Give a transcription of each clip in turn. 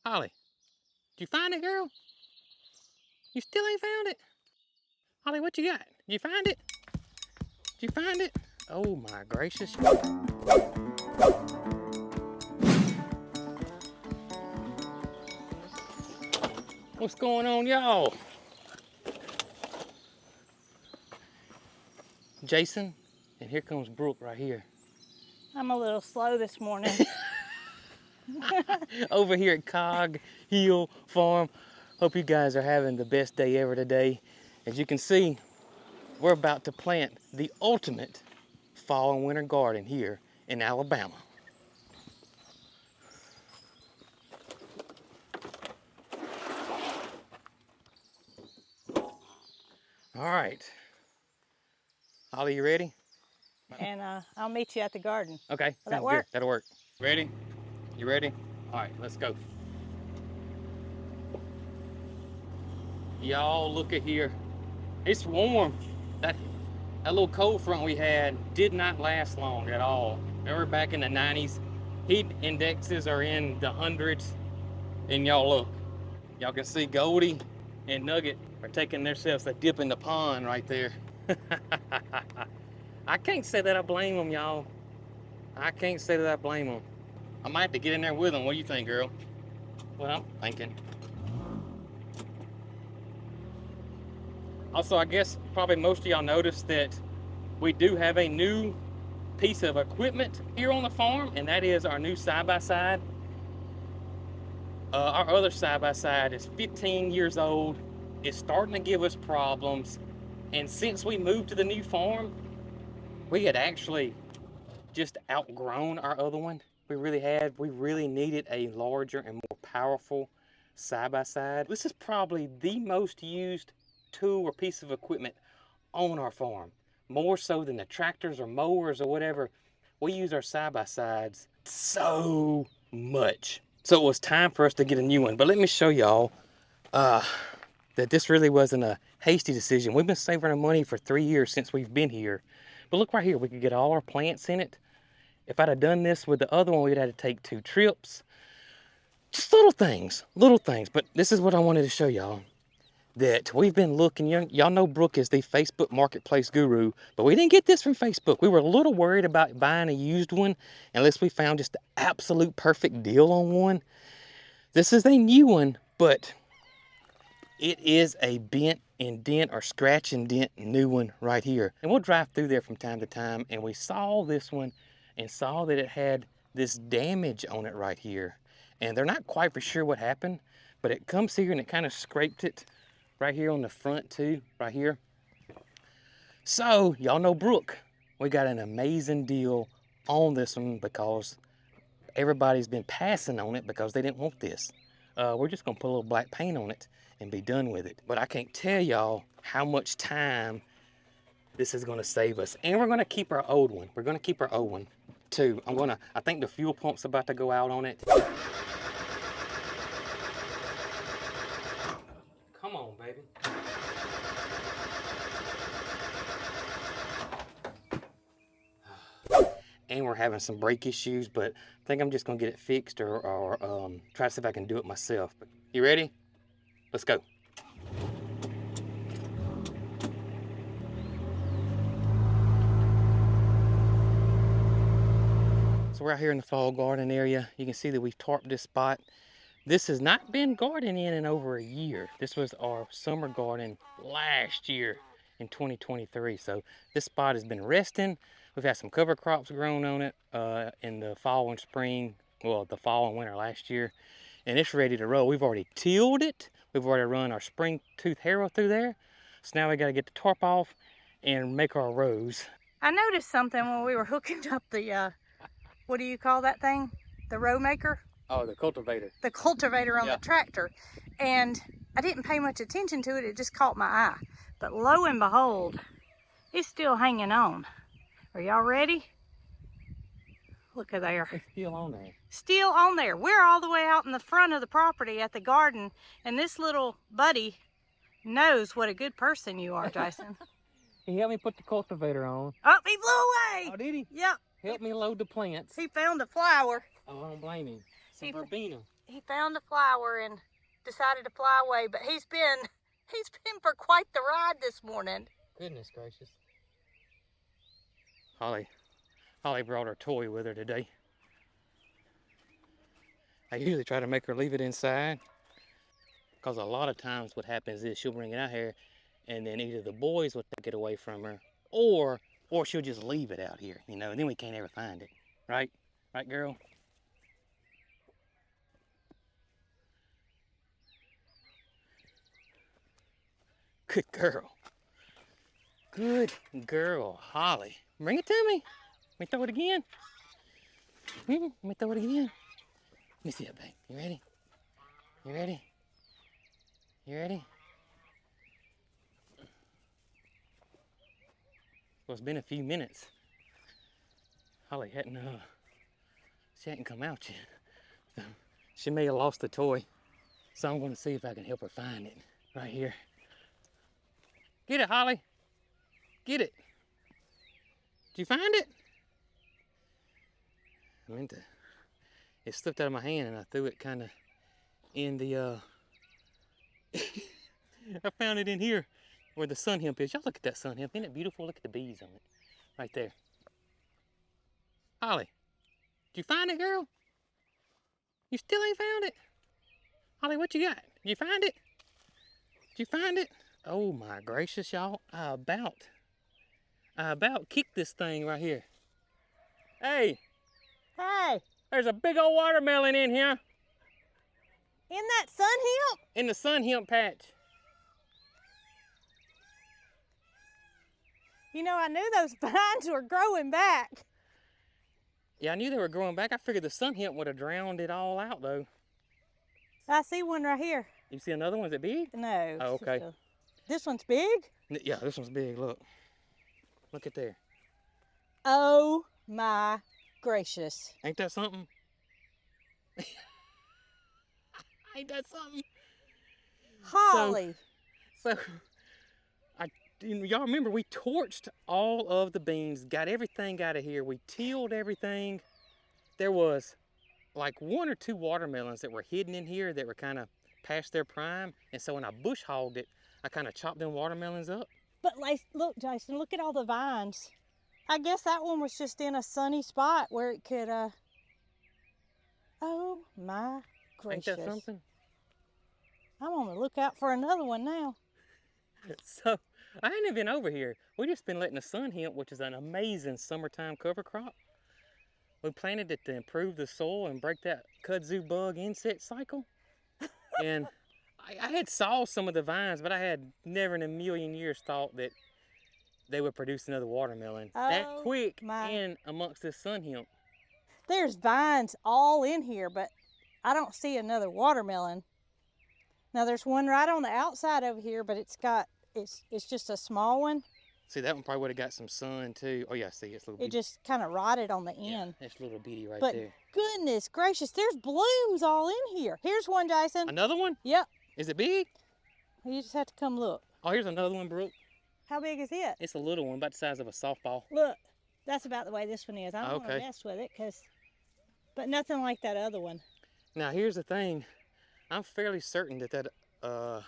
Holly, did you find it, girl? You still ain't found it? Holly, what you got? Did you find it? Did you find it? Oh my gracious. What's going on, y'all? Jason, and here comes Brooke right here. I'm a little slow this morning. Over here at Cog Hill Farm. Hope you guys are having the best day ever today. As you can see, we're about to plant the ultimate fall and winter garden here in Alabama. All right. Holly, you ready? And I'll meet you at the garden. Okay, Will that sounds work? good. That'll work. Ready? You ready? All right, let's go. Y'all, look at here. It's warm. That little cold front we had did not last long at all. Remember back in the 90s? Heat indexes are in the hundreds. And y'all look. Y'all can see Goldie and Nugget are taking themselves a dip in the pond right there. I can't say that I blame them, y'all. I can't say that I blame them. I might have to get in there with them. What do you think, girl? Well, I'm thinking. Also, I guess probably most of y'all noticed that we do have a new piece of equipment here on the farm, and that is our new side-by-side. Our other side-by-side is 15 years old. It's starting to give us problems. And since we moved to the new farm, we had actually just outgrown our other one. We really had. We really needed a larger and more powerful side-by-side. This is probably the most used tool or piece of equipment on our farm. More so than the tractors or mowers or whatever. We use our side-by-sides so much. So it was time for us to get a new one. But let me show y'all that this really wasn't a hasty decision. We've been saving our money for 3 years since we've been here. But look right here, we could get all our plants in it. If I'd have done this with the other one, we'd have to take 2 trips. Just little things. But this is what I wanted to show y'all. That we've been looking, y'all know Brooke is the Facebook marketplace guru, but we didn't get this from Facebook. We were a little worried about buying a used one unless we found just the absolute perfect deal on one. This is a new one, but it is a bent and dent or scratch and dent new one right here. And we'll drive through there from time to time, and we saw this one and saw that it had this damage on it right here. And they're not quite for sure what happened, but it comes here and it kind of scraped it right here on the front too, right here. So, y'all know Brooke. We got an amazing deal on this one because everybody's been passing on it because they didn't want this. We're just gonna put a little black paint on it and be done with it. But I can't tell y'all how much time this is gonna save us. And we're gonna keep our old one. We're gonna keep our old one too. I think the fuel pump's about to go out on it. Come on, baby. And we're having some brake issues, but I think I'm just gonna get it fixed or try to see if I can do it myself. But you ready? Let's go. So we're out here in the fall garden area. You can see that we've tarped this spot. This has not been gardened in over a year. This was our summer garden last year in 2023. So this spot has been resting. We've had some cover crops grown on it in the fall and spring, well, the fall and winter last year. And it's ready to roll. We've already tilled it. We've already run our spring tooth harrow through there. So now we gotta get the tarp off and make our rows. I noticed something when we were hooking up the, what do you call that thing? The row maker? Oh, the cultivator. The cultivator on the tractor. And I didn't pay much attention to it. It just caught my eye. But lo and behold, it's still hanging on. Are y'all ready? Look at there. It's still on there. Still on there. We're all the way out in the front of the property at the garden, and this little buddy knows what a good person you are, Jason. He helped me put the cultivator on. Oh, he flew away. Oh, did he? Yep. Help me load the plants. He found a flower. Oh, I don't blame him. Some verbena. he found a flower and decided to fly away, but he's been for quite the ride this morning. Goodness gracious. Holly brought her toy with her today. I usually try to make her leave it inside, because a lot of times what happens is she'll bring it out here and then either the boys will take it away from her or she'll just leave it out here, you know, and then we can't ever find it. Right? Right, girl? Good girl. Good girl, Holly. Bring it to me. Let me throw it again. Let me throw it again. Let me see it, babe. You ready? You ready? You ready? Well, it's been a few minutes. Holly she hadn't come out yet. So she may have lost the toy. So I'm gonna see if I can help her find it right here. Get it, Holly. Get it. Did you find it? I meant to. It slipped out of my hand and I threw it kind of in the, I found it in here where the sun hemp is. Y'all look at that sun hemp. Isn't it beautiful? Look at the bees on it. Right there. Holly, did you find it, girl? You still ain't found it? Holly, what you got? Did you find it? Did you find it? Oh my gracious, y'all. I about kicked this thing right here. Hey. Hey. There's a big old watermelon in here. In that sun hemp? In the sun hemp patch. You know, I knew those vines were growing back. Yeah, I knew they were growing back. I figured the sun hemp would have drowned it all out, though. I see one right here. You see another one? Is it big? No. Oh, okay. This one's big? Yeah, this one's big. Look. Look at there. Oh, my gracious. Ain't that something? Ain't that something? Holly. So y'all remember we torched all of the beans, got everything out of here. We tilled everything. There was like 1 or 2 watermelons that were hidden in here that were kind of past their prime. And so when I bush hogged it, I kind of chopped them watermelons up. But like, look, Jason, look at all the vines. I guess that one was just in a sunny spot where it could, oh my gracious. Ain't that something? I'm on the lookout for another one now. So, I ain't been over here. We just been letting the sun hemp, which is an amazing summertime cover crop. We planted it to improve the soil and break that kudzu bug insect cycle. And I had saw some of the vines, but I had never in a million years thought that they would produce another watermelon that quick in amongst this sun hemp. There's vines all in here, but I don't see another watermelon. Now there's one right on the outside over here, but it's just a small one. See, that one probably would have got some sun too. Oh yeah, see, it's a little bitty. It just kind of rotted on the end. Yeah, it's a little bitty right but there. Goodness gracious, there's blooms all in here. Here's one, Jason. Another one? Yep. Is it big? You just have to come look. Oh, here's another one, Brooke. How big is it? It's a little one, about the size of a softball. Look, that's about the way this one is. I don't want to mess with it, but nothing like that other one. Now, here's the thing. I'm fairly certain that I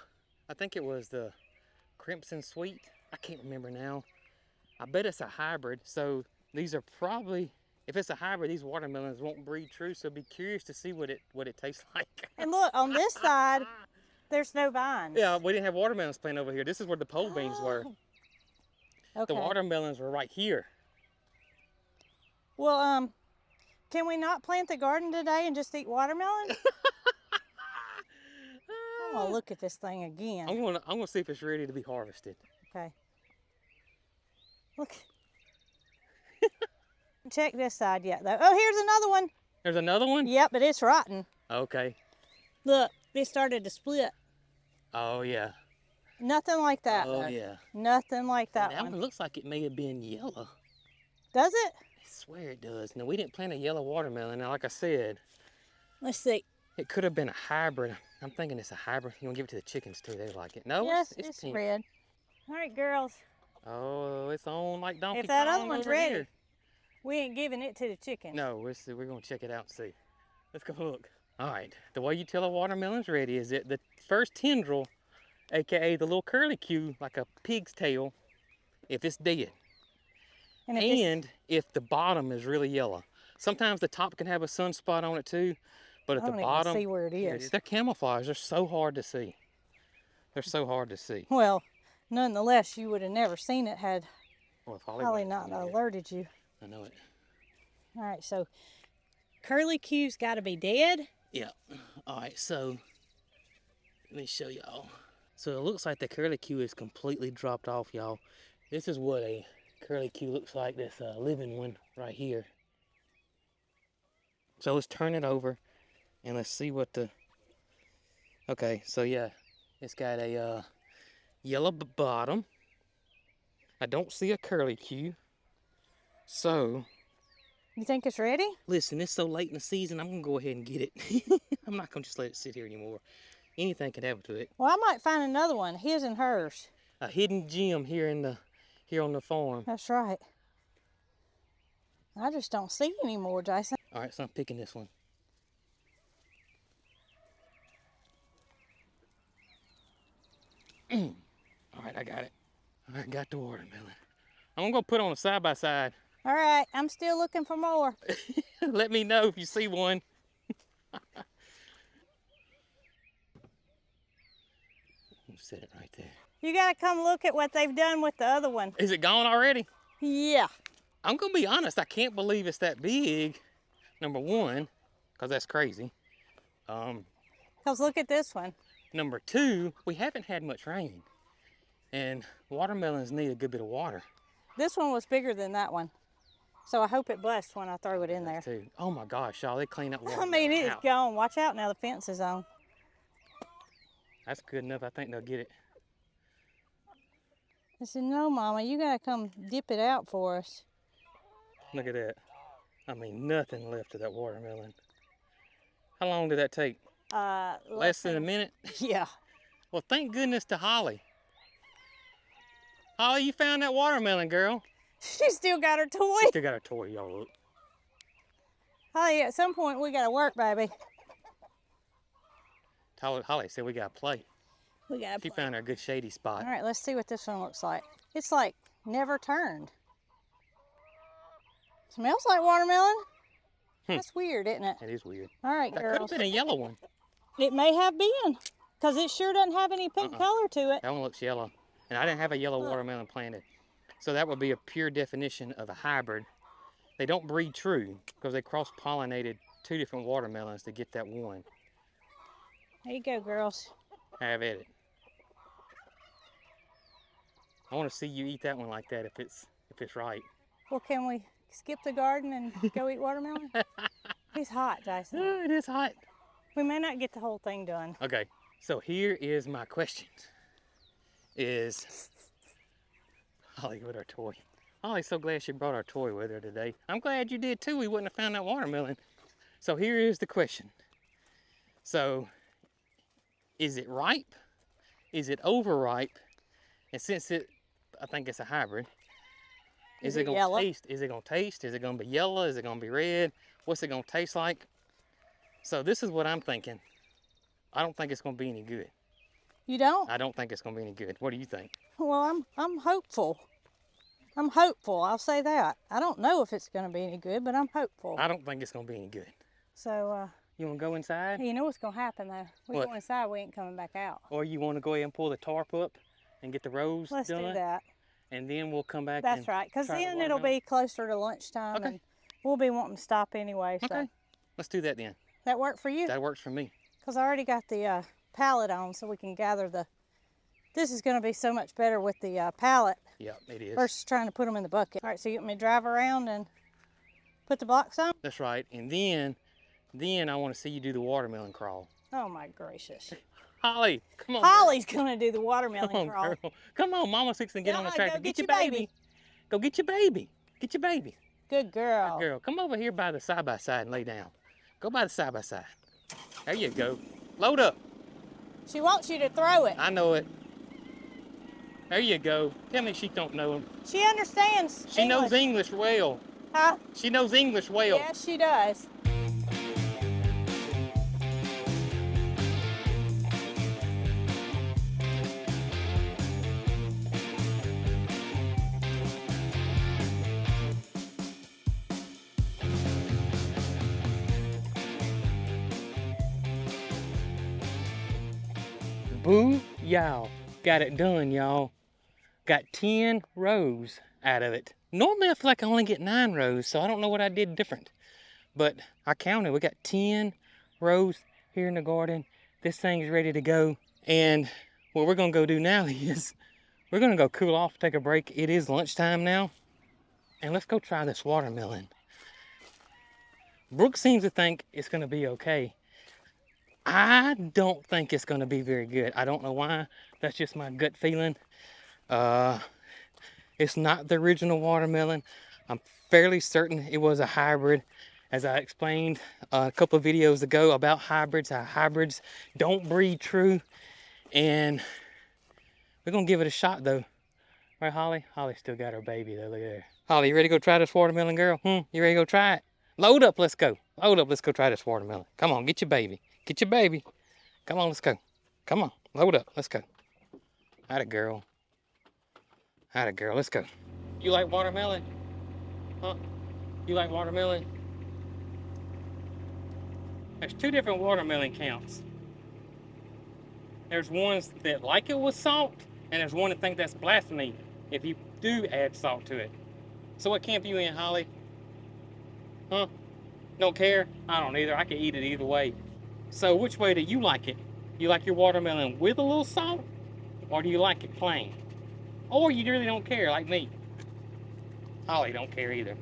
think it was the Crimson Sweet. I can't remember now. I bet it's a hybrid. So these are probably, if it's a hybrid, these watermelons won't breed true. So be curious to see what it tastes like. And look, on this side, there's no vines. Yeah, we didn't have watermelons planted over here. This is where the pole beans were. Okay. The watermelons were right here. Well, can we not plant the garden today and just eat watermelon? I'm gonna look at this thing again. I'm gonna see if it's ready to be harvested. Okay. Look. Check this side yet, though. Oh, here's another one. There's another one? Yep, but it's rotten. Okay. Look, they started to split. Oh, yeah. Nothing like that, Oh, though. yeah. Nothing like that one. That one looks like it may have been yellow. Does it? I swear it does. Now, we didn't plant a yellow watermelon. Now, like I said, let's see. It could have been a hybrid. I'm thinking it's a hybrid. You want to give it to the chickens, too. They like it. No, yes, it's pink. Red. All right, girls. Oh, it's on like Donkey Kong. If that other one's ready, here. We ain't giving it to the chickens. No, we're going to check it out and see. Let's go look. All right, the way you tell a watermelon's ready is that the first tendril, aka the little curly Q, like a pig's tail, if it's dead. And if the bottom is really yellow. Sometimes the top can have a sunspot on it too, but at I the don't even bottom, see where it here is. they're camouflaged. They're so hard to see. They're so hard to see. Well, nonetheless, you would have never seen it had Well, if Holly not alerted you. I know it. All right, so curly Q's got to be dead. Yeah. All right, so let me show y'all. So it looks like the curly Q is completely dropped off, y'all. This is what a curly Q looks like, this living one right here. So let's turn it over and let's see what the... Okay, so yeah, it's got a yellow bottom. I don't see a curly Q. So... You think it's ready? Listen, it's so late in the season, I'm gonna go ahead and get it. I'm not gonna just let it sit here anymore. Anything can happen to it. Well, I might find another one, his and hers. A hidden gem here on the farm. That's right. I just don't see any more, Jason. All right, so I'm picking this one. All right, I got it. I got the watermelon. I'm gonna go put it on a side by side. All right, I'm still looking for more. Let me know if you see one. Set it right there. You gotta come look at what they've done with the other one. Is it gone already? Yeah. I'm gonna be honest, I can't believe it's that big. Number one, because that's crazy. Because look at this one. Number two, we haven't had much rain. And watermelons need a good bit of water. This one was bigger than that one. So I hope it busts when I throw it in there. Too. Oh my gosh, y'all, they clean up water. I mean, it's gone. Watch out now, the fence is on. That's good enough. I think they'll get it. I said, no, Mama, you gotta come dip it out for us. Look at that. I mean, nothing left of that watermelon. How long did that take? Less than a minute? Yeah. Well, thank goodness to Holly. Holly, you found that watermelon, girl. She still got her toy. She still got her toy, y'all look. Holly, at some point we gotta work, baby. Holly said we gotta play. We gotta She play. found her a good shady spot. All right, let's see what this one looks like. It's like never turned. Smells like watermelon. That's weird, isn't it? It is weird. All right, That could have girls. been a yellow one. It may have been, because it sure doesn't have any pink color to it. That one looks yellow. And I didn't have a yellow watermelon planted. So that would be a pure definition of a hybrid. They don't breed true because they cross-pollinated 2 different watermelons to get that one. There you go, girls. Have at it. I want to see you eat that one like that if it's right. Well, can we skip the garden and go eat watermelon? It's hot, Jason. It is hot. We may not get the whole thing done. Okay, so here is my question. Is Holly with our toy? Holly's so glad she brought our toy with her today. I'm glad you did too. We wouldn't have found that watermelon. So here is the question. So, is it ripe? Is it overripe? And since I think it's a hybrid, is it gonna taste? Is it gonna taste? Is it gonna be yellow? Is it gonna be red? What's it gonna taste like? So this is what I'm thinking. I don't think it's gonna be any good. You don't? I don't think it's gonna be any good. What do you think? Well, I'm hopeful. I'm hopeful, I'll say that. I don't know if it's gonna be any good, but I'm hopeful. I don't think it's gonna be any good. So, you wanna go inside? you know what's gonna happen though. We go inside, we ain't coming back out. Or you wanna go ahead and pull the tarp up and get the rows done? Let's do that. And then we'll come back. That's right, because then it'll be closer to lunchtime and we'll be wanting to stop anyway. So. Okay, let's do that then. That work for you? That works for me. Because I already got the pallet on so we can gather the... This is going to be so much better with the pallet. Yeah, it is. Versus trying to put them in the bucket. All right, so you want me to drive around and put the blocks on? That's right. And then I want to see you do the watermelon crawl. Oh my gracious. Holly, come on. Holly's going to do the watermelon crawl. Girl. Come on, Mama's fixing to get on the tractor. Go get your your baby. Go get your baby. Get your baby. Good girl. Good girl. Come over here by the side-by-side and lay down. Go by the side-by-side. There you go. Load up. She wants you to throw it. I know it. There you go. Tell me she don't know him. She understands She knows English well. Huh? She knows English well. Yes, she does. Boo, y'all. Got it done, y'all. Got 10 rows out of it. Normally I feel like I only get 9 rows, so I don't know what I did different. But I counted, we got 10 rows here in the garden. This thing's ready to go. And what we're gonna go do now is, we're gonna go cool off, take a break. It is lunchtime now. And let's go try this watermelon. Brooke seems to think it's gonna be okay. I don't think it's gonna be very good. I don't know why. That's just my gut feeling. It's not the original watermelon. I'm fairly certain it was a hybrid. As I explained a couple of videos ago about hybrids, how hybrids don't breed true. And we're gonna give it a shot though. Right, Holly? Holly still got her baby though, look at her. Holly, you ready to go try this watermelon, girl? You ready to go try it? Load up, let's go. Load up, let's go try this watermelon. Come on, get your baby. Get your baby. Come on, let's go. Come on, load up, let's go. Atta girl. Atta girl, let's go. You like watermelon? Huh? You like watermelon? There's 2 different watermelon counts. There's ones that like it with salt, and there's one that think that's blasphemy if you do add salt to it. So what camp you in, Holly? Huh? Don't care? I don't either. I can eat it either way. So which way do you like it? You like your watermelon with a little salt? Or do you like it plain? Or you really don't care like me? Holly don't care either.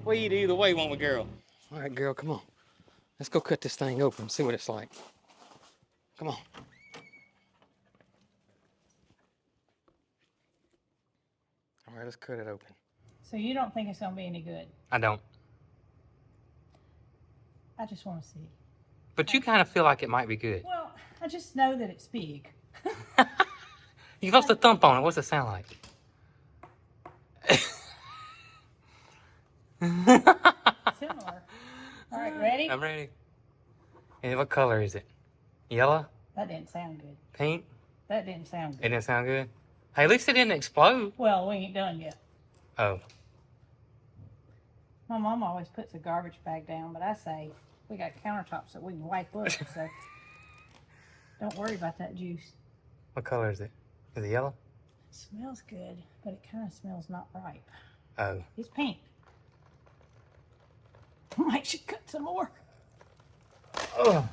We eat either way, won't we, girl? All right, girl, come on. Let's go cut this thing open, see what it's like. Come on. All right, let's cut it open. So you don't think it's gonna be any good? I don't. I just want to see. But you kind of feel like it might be good. Well, I just know that it's big. You supposed to thump on it. What's it sound like? Similar. All right, ready? I'm ready. And what color is it? Yellow? That didn't sound good. Pink? That didn't sound It good. didn't sound good? Hey, at least it didn't explode. Well, we ain't done yet. Oh. My mom always puts a garbage bag down, but I say we got countertops that we can wipe up, so don't worry about that juice. What color is it? Is it yellow? It smells good, but it kind of smells not ripe. Oh. It's pink. I might should cut some more. Oh.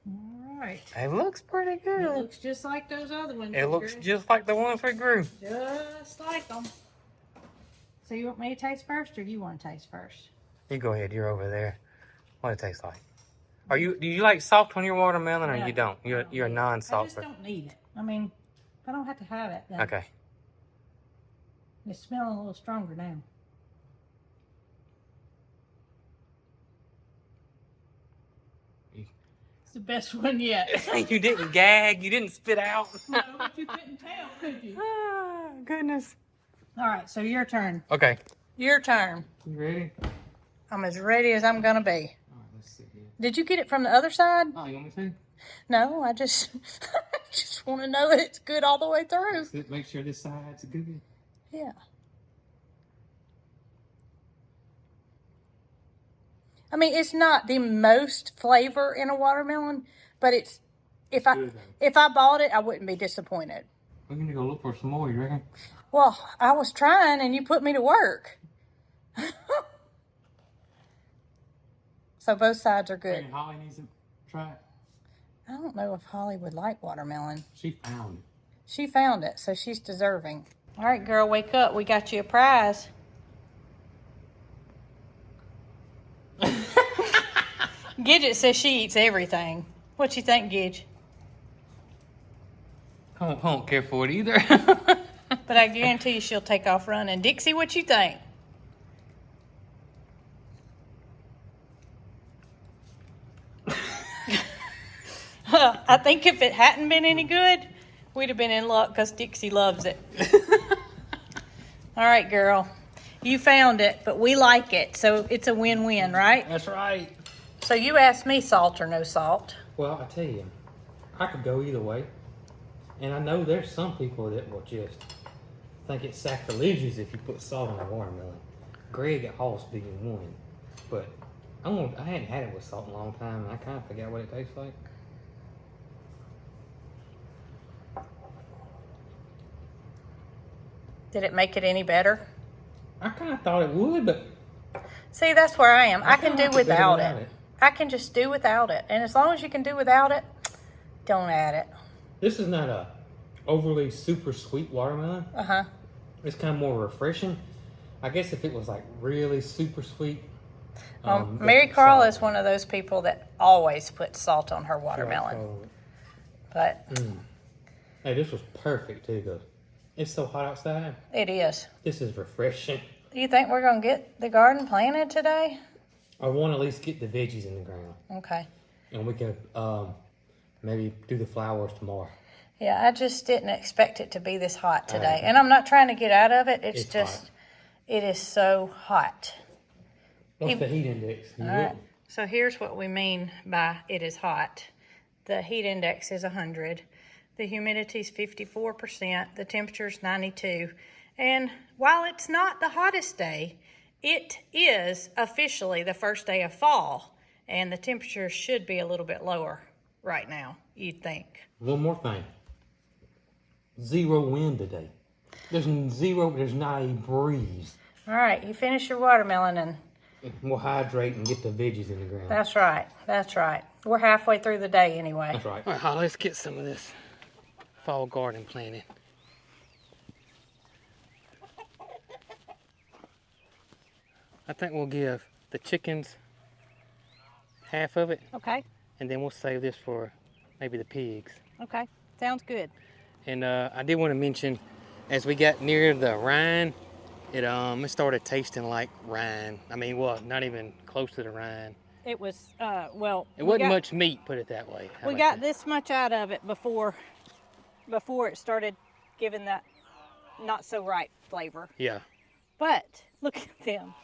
All right. It looks pretty It good. looks just like those other ones. It looks just like the ones we grew. just like them. So you want me to taste first, or you want to taste first? You go ahead. You're over there. What it tastes like? Do you like salt on your watermelon, or No, you don't? You're a I non-salt just person. don't need it. I mean, I don't have to have it. Though. Okay. It's smelling a little stronger now. It's the best one yet. You didn't gag. You didn't spit out. No, but you couldn't tell, could you? Ah, goodness. All right, so your turn. Okay. Your turn. You ready? I'm as ready as I'm gonna be. All right, let's see here. Did you get it from the other side? Oh, you want me to? No, I just just want to know that it's good all the way through. Make sure this side's good. Yeah. I mean, it's not the most flavor in a watermelon, but it's if I bought it, I wouldn't be disappointed. We're gonna go look for some more. You reckon? Well, I was trying, and you put me to work. So both sides are good. Holly needs to try it. I don't know if Holly would like watermelon. She found it. She found it, so she's deserving. All right, girl, wake up. We got you a prize. Gidget says she eats everything. What you think, Gidge? I don't care for it either. But I guarantee you she'll take off running. Dixie, what you think? I think if it hadn't been any good, we'd have been in luck because Dixie loves it. All right, girl. You found it, but we like it, so it's a win-win, right? That's right. So you asked me salt or no salt. Well, I tell you, I could go either way. And I know there's some people that will just think it's sacrilegious if you put salt on a watermelon. Greg at Hall's being one. But I hadn't had it with salt in a long time, and I kind of forgot what it tastes like. Did it make it any better? I kind of thought it would, but... See, that's where I am. I can do like it better without without it. it. I can just do without it. And as long as you can do without it, don't add it. This is not a overly super sweet watermelon. Uh-huh. It's kind of more refreshing. I guess if it was like really super sweet. Mary Carl is one of those people that always puts salt on her watermelon. But hey, this was perfect too, though. It's so hot outside. it is. This is refreshing. Do you think we're going to get the garden planted today? I want to at least get the veggies in the ground. Okay. And we can maybe do the flowers tomorrow. Yeah, I just didn't expect it to be this hot today. And I'm not trying to get out of it. It's just, hot. it is so hot. What's the heat index? All right. So here's what we mean by it is hot. The heat index is 100. The humidity is 54%. The temperature is 92. And while it's not the hottest day, it is officially the first day of fall. And the temperature should be a little bit lower right now, you'd think. One more thing. Zero wind today. There's not a breeze. All right, you finish your watermelon and... We'll hydrate and get the veggies in the ground. That's right. That's right. We're halfway through the day anyway. That's right. All right, Holly, let's get some of this fall garden planted. I think we'll give the chickens half of it. Okay. And then we'll save this for maybe the pigs. Okay. Sounds good. And I did want to mention, as we got near the rind, it started tasting like rind. I mean, well, not even close to the rind. It was, well... It wasn't much meat, put it that way. We got this much out of it before it started giving that not so right flavor. Yeah. But look at them.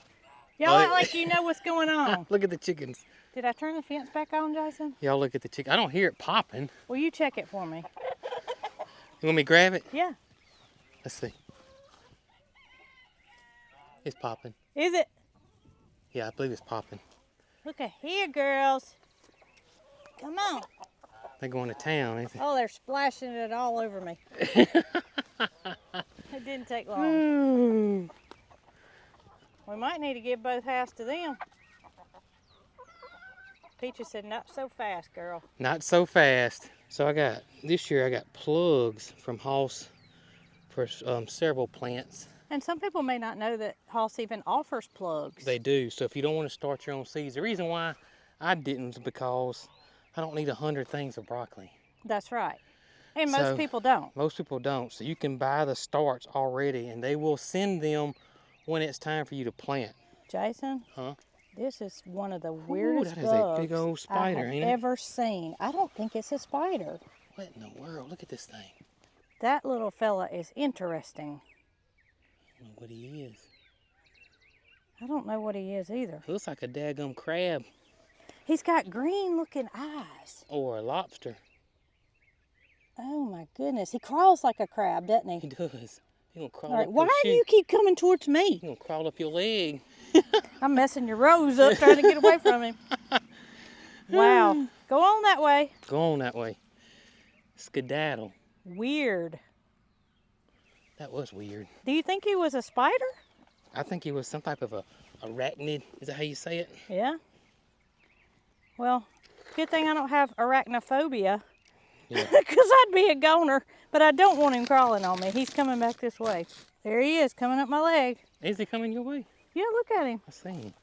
Y'all act like you know what's going on. Look at the chickens. Did I turn the fence back on, Jason? Y'all look at the chicken. I don't hear it popping. Well, you check it for me. You want me to grab it? Yeah. Let's see. It's popping. Is it? Yeah, I believe it's popping. Look at here, girls. Come on. They're going to town, ain't they? Oh, they're splashing it all over me. It didn't take long. We might need to give both halves to them. Peaches said, not so fast, girl. Not so fast. So this year I got plugs from Hoss for several plants. And some people may not know that Hoss even offers plugs. They do. So if you don't want to start your own seeds, the reason why I didn't is because I don't need 100 things of broccoli. That's right. And most people don't. Most people don't. So you can buy the starts already, and they will send them when it's time for you to plant. Jason? Huh? This is one of the weirdest that is bugs a big old spider, I have ain't it? ever seen. I don't think it's a spider. What in the world? Look at this thing. That little fella is interesting. I don't know what he is. I don't know what he is either. It looks like a daggum crab. He's got green looking eyes. Or a lobster. Oh my goodness. He crawls like a crab, doesn't he? He does. He gonna crawl All right, up why your do shoe. you keep coming towards me? He gonna crawl up your leg. I'm messing your rose up trying to get away from him. Wow. Go on that way. Go on that way. Skedaddle. Weird. That was weird. Do you think he was a spider? I think he was some type of a arachnid. Is that how you say it? Yeah. Well, good thing I don't have arachnophobia. Yeah. Because I'd be a goner. But I don't want him crawling on me. He's coming back this way. There he is, coming up my leg. Is he coming your way? Yeah, look at him. I see him.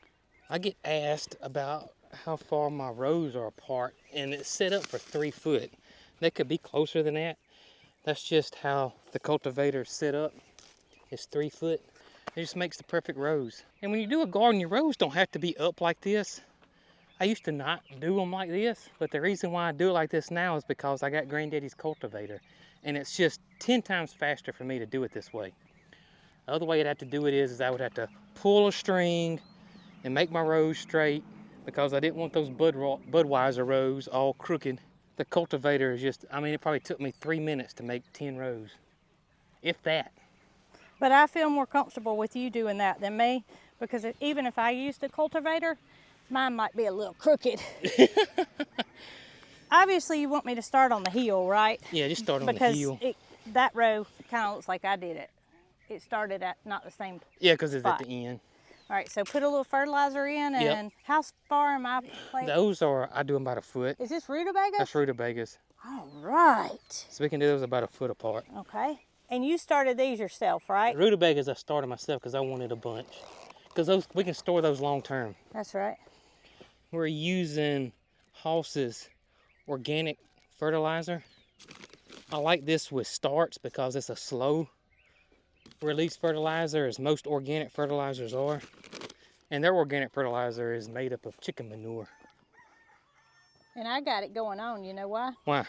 I get asked about how far my rows are apart, and it's set up for 3 foot. They could be closer than that. That's just how the cultivator's set up. It's 3 foot. It just makes the perfect rows. And when you do a garden, your rows don't have to be up like this. I used to not do them like this, but the reason why I do it like this now is because I got Granddaddy's cultivator, and it's just 10 times faster for me to do it this way. The other way I'd have to do it is I would have to pull a string and make my rows straight because I didn't want those Budweiser rows all crooked. The cultivator is just, I mean, it probably took me 3 minutes to make 10 rows, if that. But I feel more comfortable with you doing that than me, because even if I used a cultivator, mine might be a little crooked. Obviously, you want me to start on the heel, right? Yeah, just start on the heel. Because that row kind of looks like I did it. it started at not the same Yeah, because it's spot? at the end. All right, so put a little fertilizer in, Yep. and how far am I planting? Those are, I do them about a foot. Is this rutabaga? That's rutabagas. All right. So we can do those about a foot apart. Okay. And you started these yourself, right? Rutabagas I started myself because I wanted a bunch. Because those, we can store those long term. That's right. We're using Hoss's organic fertilizer. I like this with starts because it's a slow release fertilizer, as most organic fertilizers are. And their organic fertilizer is made up of chicken manure. And I got it going on, you know why? Why?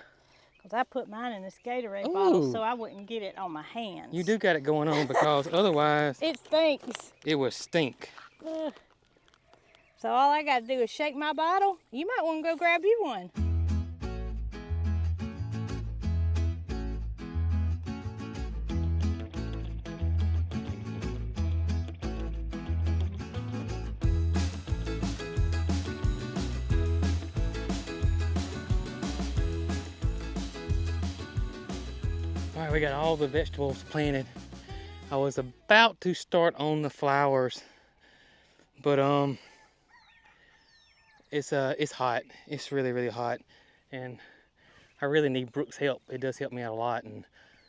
Because I put mine in this Gatorade Ooh. bottle so I wouldn't get it on my hands. You do got it going on because otherwise It stinks. it would stink. Ugh. So all I got to do is shake my bottle. You might want to go grab you one. All right, we got all the vegetables planted. I was about to start on the flowers, but it's hot. It's really, really hot, and I really need Brooke's help. It does help me out a lot, and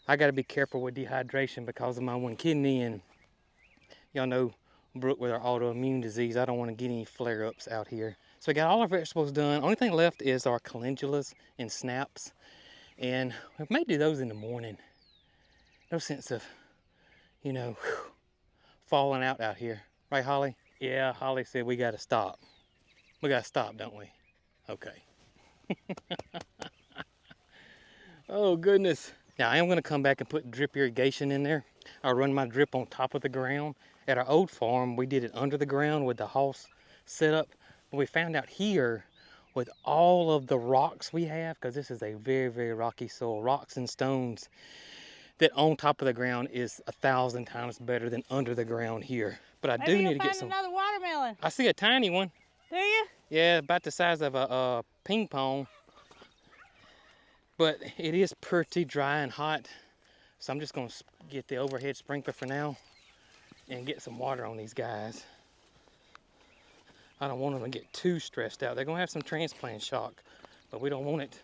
I got to be careful with dehydration because of my one kidney, and y'all know Brooke with her autoimmune disease. I don't want to get any flare-ups out here. So we got all our vegetables done. Only thing left is our calendulas and snaps. And we may do those in the morning. No sense of, you know, falling out here. Right, Holly? Yeah, Holly said we got to stop. We got to stop, don't we? Okay. Oh, goodness. Now, I am going to come back and put drip irrigation in there. I'll run my drip on top of the ground. At our old farm, we did it under the ground with the Hoss setup. But we found out here, with all of the rocks we have, because this is a very, very rocky soil, rocks and stones, that on top of the ground is 1,000 times better than under the ground here. But I do need to get some. Another watermelon. I see a tiny one. Do you? Yeah, about the size of a ping pong. But it is pretty dry and hot. So I'm just gonna get the overhead sprinkler for now and get some water on these guys. I don't want them to get too stressed out. They're gonna have some transplant shock, but we don't want it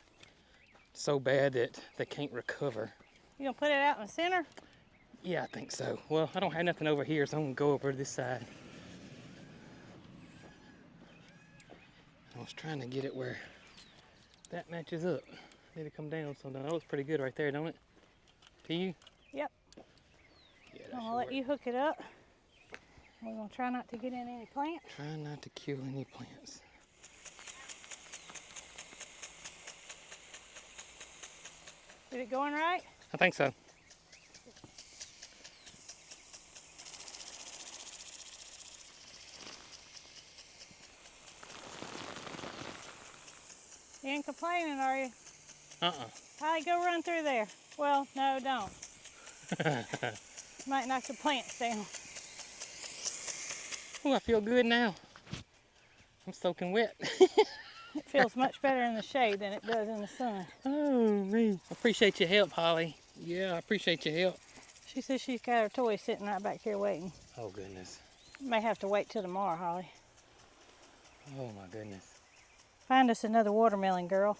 so bad that they can't recover. You gonna put it out in the center? Yeah, I think so. Well, I don't have nothing over here, so I'm gonna go over to this side. I was trying to get it where that matches up. Need to come down sometime. That looks pretty good right there, don't it? To you? Yep. Yeah, I'm gonna let you hook it up. We're gonna try not to get in any plants. Try not to kill any plants. Is it going right? I think so. You ain't complaining, are you? Uh-uh. Holly, go run through there. Well, no, don't. Might knock the plants down. Oh, I feel good now. I'm soaking wet. It feels much better in the shade than it does in the sun. Oh, me. I appreciate your help, Holly. Yeah, I appreciate your help. She says she's got her toy sitting right back here waiting. Oh, goodness. May have to wait till tomorrow, Holly. Oh, my goodness. Find us another watermelon, girl.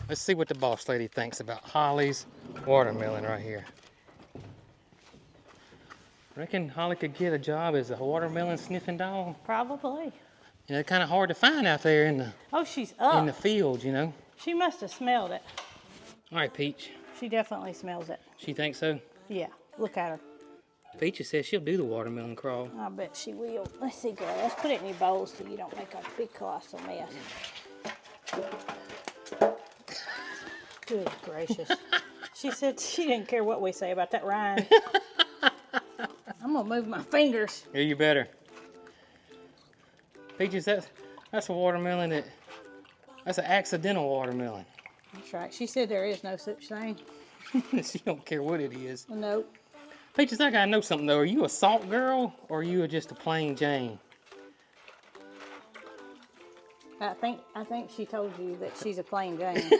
Let's see what the boss lady thinks about Holly's watermelon right here. Reckon Holly could get a job as a watermelon sniffing dog? Probably. You know, it's kind of hard to find out there in the Oh, she's up. in the field, you know. She must have smelled it. All right, Peach. She definitely smells it. She thinks so? Yeah, look at her. Peach says she'll do the watermelon crawl. I bet she will. Let's see, girl. Let's put it in your bowl so you don't make a big colossal mess. Good gracious. She said she didn't care what we say about that rind. I'm gonna move my fingers. Yeah, you better. Peaches, that's a watermelon that's an accidental watermelon. That's right. She said there is no such thing. She don't care what it is. Nope. Peaches, I gotta know something though. Are you a salt girl or are you just a plain Jane? I think she told you that she's a plain Jane.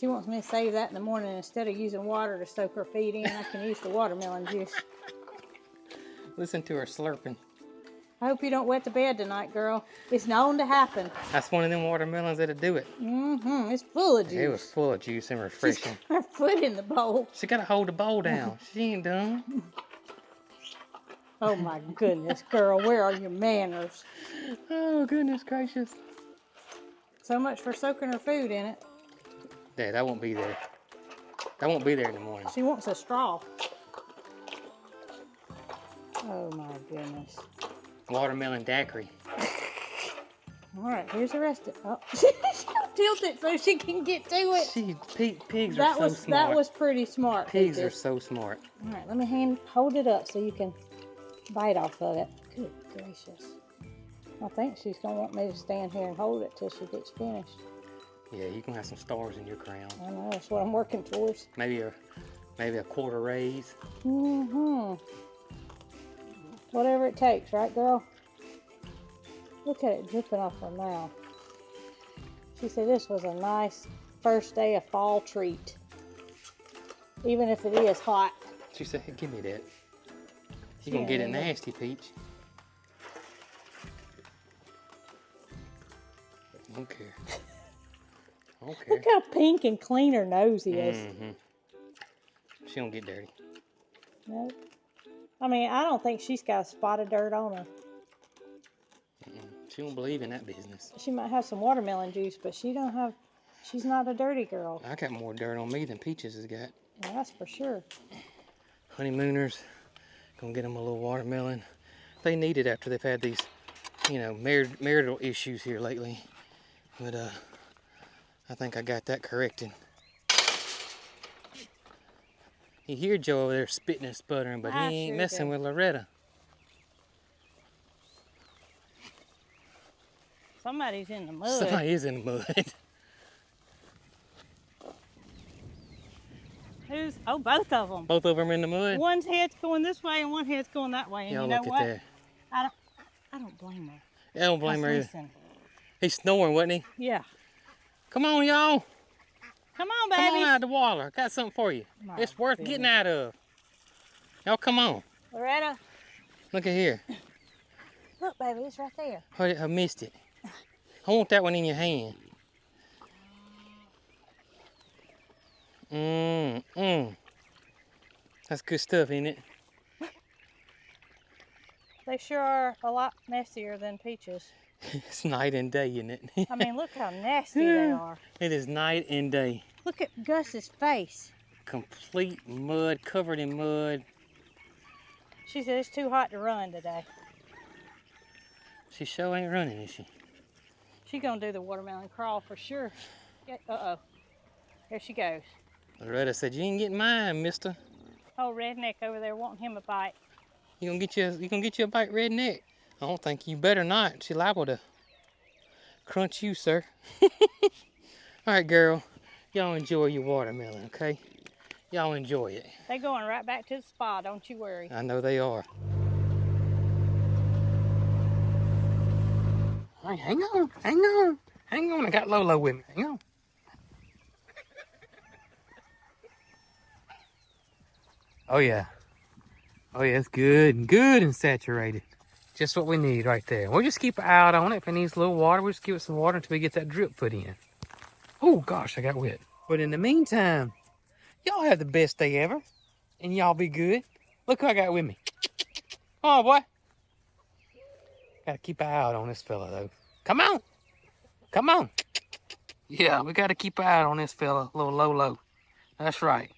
She wants me to save that in the morning. Instead of using water to soak her feet in, I can use the watermelon juice. Listen to her slurping. I hope you don't wet the bed tonight, girl. It's known to happen. That's one of them watermelons that'll do it. Mm-hmm. It's full of juice. It was full of juice and refreshing. She's got her foot in the bowl. She gotta hold the bowl down. She ain't done. Oh my goodness, girl, where are your manners? Oh, goodness gracious. So much for soaking her food in it. Yeah, that won't be there. That won't be there in the morning. She wants a straw. Oh my goodness. Watermelon daiquiri. All right, here's the rest of it. Oh, she'll tilt it so she can get to it. Pigs are so smart. That was pretty smart. Pigs are so smart. All right, let me hold it up so you can bite off of it. Good gracious. I think she's going to want me to stand here and hold it till she gets finished. Yeah, you can have some stars in your crown. I know, that's what I'm working towards. Maybe a quarter raise. Mm-hmm. Whatever it takes, right, girl? Look at it dripping off her mouth. She said this was a nice first day of fall treat. Even if it is hot. She said, hey, give me that. You're going to get it nasty, Peach. I don't care. I don't care. Look how pink and clean her nose is. Mm-hmm. She don't get dirty. Nope. I mean, I don't think she's got a spot of dirt on her. She don't believe in that business. She might have some watermelon juice, but she's not a dirty girl. I got more dirt on me than Peaches has got. Well, that's for sure. Honeymooners, gonna get them a little watermelon. They need it after they've had these, marital issues here lately. But I think I got that corrected. You hear Joe over there spitting and sputtering, but he ain't messing with Loretta. Somebody's in the mud. Somebody is in the mud. Who's? Oh, both of them. Both of them in the mud. One's head's going this way and one head's going that way. And Y'all you know look what? at that. I don't blame her. I don't blame her either. Listen. He's snoring, wasn't he? Yeah. Come on, y'all. Come on, baby. Come on out of the water. I got something for you. It's worth getting out of. Y'all come on. Loretta. Look at here. Look, baby, it's right there. Oh, I missed it. I want that one in your hand. That's good stuff, ain't it? They sure are a lot messier than Peaches. It's night and day, isn't it? I mean, look how nasty they are. It is night and day. Look at Gus's face. Complete mud, covered in mud. She said it's too hot to run today. She sure ain't running, is she? She's gonna do the watermelon crawl for sure. Uh-oh. There she goes. Loretta said, you ain't getting mine, mister. Oh, redneck over there wanting him a bite. You gonna get you a bite, redneck? I don't think you better not. She liable to crunch you, sir. All right, girl. Y'all enjoy your watermelon, okay? Y'all enjoy it. They're going right back to the spa, don't you worry. I know they are. All right, hang on. I got Lolo with me. Hang on. Oh yeah, it's good and saturated. Just what we need right there. We'll just keep an eye out on it. If it needs a little water, we'll just give it some water until we get that drip put in. Oh gosh, I got wet. But in the meantime, y'all have the best day ever. And y'all be good. Look who I got with me. Oh boy. Gotta keep an eye out on this fella though. Come on. Yeah, we gotta keep an eye out on this fella, little Lolo. That's right.